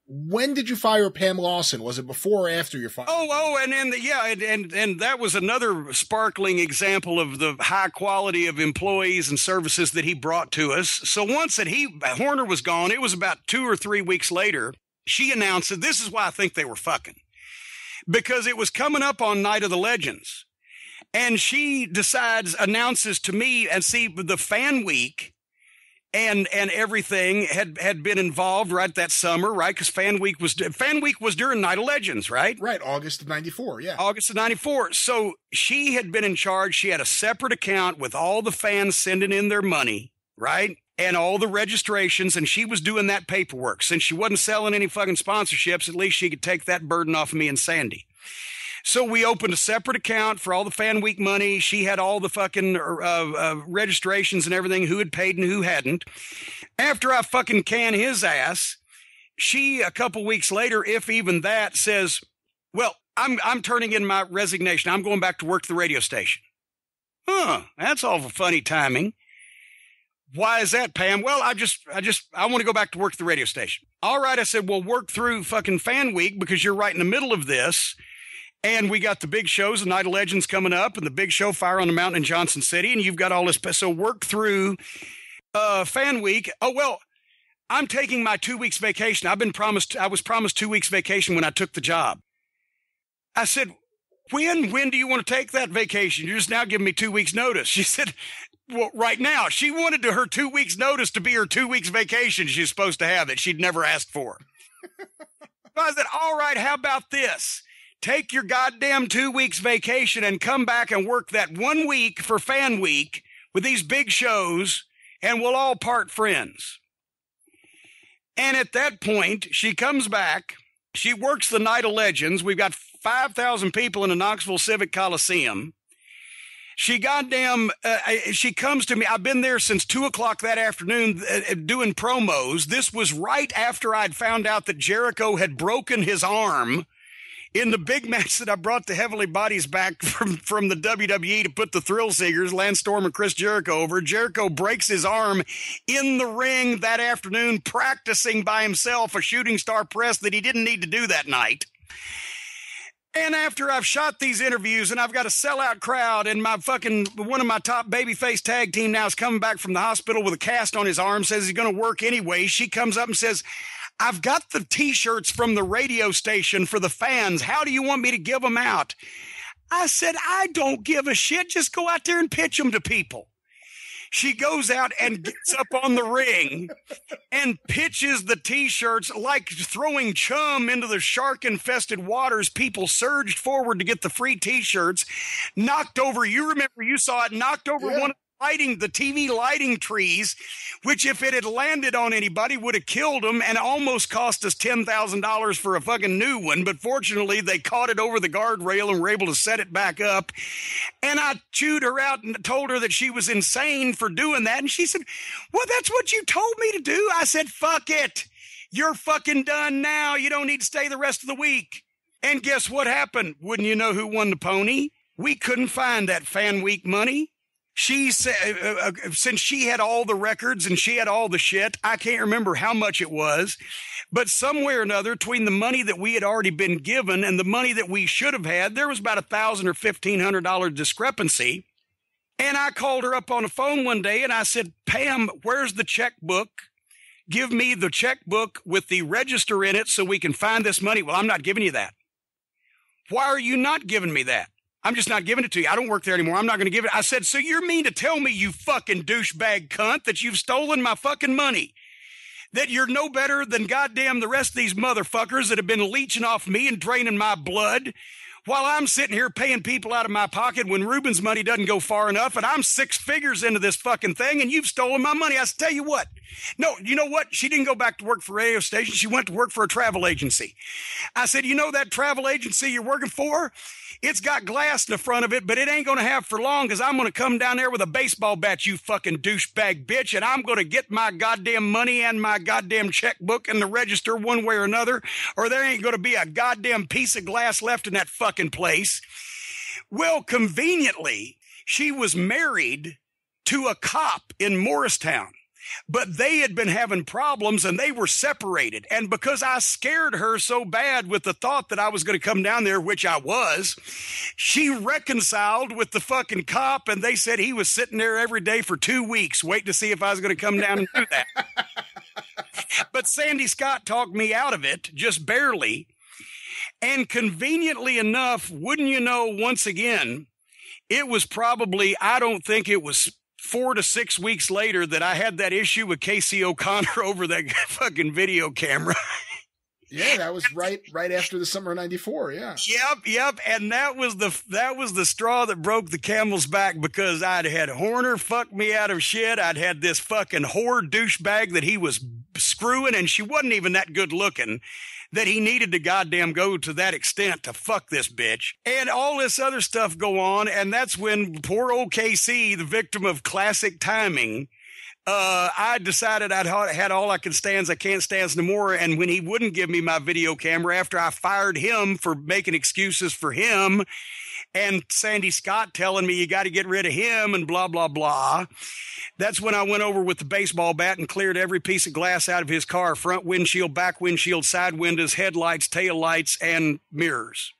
When did you fire Pam Lawson? Was it before or after your fire? And that was another sparkling example of the high quality of employees and services that he brought to us. So once that Horner was gone, it was about 2 or 3 weeks later, she announced that this is why I think they were fucking. Because it was coming up on Night of the Legends. And she announces to me, and see, the Fan Week and everything had been involved right that summer, right? Because Fan Week was during Night of Legends, right? Right, August of 94, yeah. August of 94. So she had been in charge. She had a separate account with all the fans sending in their money, right? And all the registrations, and she was doing that paperwork. Since she wasn't selling any fucking sponsorships, at least she could take that burden off of me and Sandy. So we opened a separate account for all the Fan Week money. She had all the fucking registrations and everything, who had paid and who hadn't. After I fucking can his ass, she, a couple weeks later, if even that, says, well, I'm turning in my resignation. I'm going back to work at the radio station. That's awful funny timing. Why is that, Pam? Well, I want to go back to work at the radio station. All right, I said, well, work through fucking Fan Week because you're right in the middle of this. And we got the big shows, the Night of Legends coming up, and the big show, Fire on the Mountain in Johnson City, and you've got all this. So work through Fan Week. Oh, well, I'm taking my 2 weeks vacation. I was promised 2 weeks vacation when I took the job. I said, when do you want to take that vacation? You're just now giving me 2 weeks notice. She said, well, right now. She wanted her 2 weeks notice to be her 2 weeks vacation she's supposed to have that she'd never asked for. I said, all right, how about this? Take your goddamn 2 weeks vacation and come back and work that 1 week for Fan Week with these big shows, and we'll all part friends. And at that point, she comes back. She works the Night of Legends. We've got 5,000 people in the Knoxville Civic Coliseum. She comes to me. I've been there since 2:00 that afternoon doing promos. This was right after I'd found out that Jericho had broken his arm in the big match that I brought the Heavenly Bodies back from the WWE to put the Thrill Seekers, Lance Storm and Chris Jericho, over. Jericho breaks his arm in the ring that afternoon, practicing by himself a shooting star press that he didn't need to do that night. And after I've shot these interviews and I've got a sellout crowd, and one of my top babyface tag team now is coming back from the hospital with a cast on his arm, says he's going to work anyway. She comes up and says, I've got the T-shirts from the radio station for the fans. How do you want me to give them out? I said, I don't give a shit. Just go out there and pitch them to people. She goes out and gets up on the ring and pitches the T-shirts like throwing chum into the shark-infested waters. People surged forward to get the free T-shirts, knocked over, you remember, you saw it, knocked over one of the TV lighting trees, which if it had landed on anybody would have killed them and almost cost us $10,000 for a fucking new one. But fortunately, they caught it over the guardrail and were able to set it back up. And I chewed her out and told her that she was insane for doing that. And she said, well, that's what you told me to do. I said, fuck it. You're fucking done now. You don't need to stay the rest of the week. And guess what happened? Wouldn't you know who won the pony? We couldn't find that Fan Week money. She said, since she had all the records and she had all the shit, I can't remember how much it was, but somewhere or another, between the money that we had already been given and the money that we should have had, there was about $1,000 or $1,500 discrepancy. And I called her up on the phone one day and I said, Pam, where's the checkbook? Give me the checkbook with the register in it so we can find this money. Well, I'm not giving you that. Why are you not giving me that? I'm just not giving it to you. I don't work there anymore. I'm not going to give it. I said, so you mean to tell me, you fucking douchebag cunt, that you've stolen my fucking money? That you're no better than goddamn the rest of these motherfuckers that have been leeching off me and draining my blood while I'm sitting here paying people out of my pocket when Ruben's money doesn't go far enough, and I'm 6 figures into this fucking thing, and you've stolen my money. I said, tell you what. No, you know what? She didn't go back to work for a radio station. She went to work for a travel agency. I said, you know that travel agency you're working for? It's got glass in the front of it, but it ain't going to have for long, because I'm going to come down there with a baseball bat, you fucking douchebag bitch, and I'm going to get my goddamn money and my goddamn checkbook and the register one way or another, or there ain't going to be a goddamn piece of glass left in that fucking place. Well, conveniently, she was married to a cop in Morristown. but they had been having problems and they were separated. And because I scared her so bad with the thought that I was going to come down there, which I was, she reconciled with the fucking cop, and they said he was sitting there every day for 2 weeks waiting to see if I was going to come down and do that. But Sandy Scott talked me out of it, just barely. And conveniently enough, wouldn't you know, once again, it was probably, I don't think it was 4 to 6 weeks later that I had that issue with Casey O'Connor over that fucking video camera. Yeah, that was right after the summer of '94. Yeah. Yep. And that was the straw that broke the camel's back, because I'd had Horner fuck me out of shit. I'd had this fucking whore douchebag that he was screwing, and she wasn't even that good looking, that he needed to goddamn go to that extent to fuck this bitch, and all this other stuff go on. And that's when poor old KC, the victim of classic timing, I decided I'd had all I can stands. I can't stands no more. And when he wouldn't give me my video camera after I fired him for making excuses for him, and Sandy Scott telling me you got to get rid of him and blah, blah, blah, that's when I went over with the baseball bat and cleared every piece of glass out of his car: front windshield, back windshield, side windows, headlights, tail lights, and mirrors.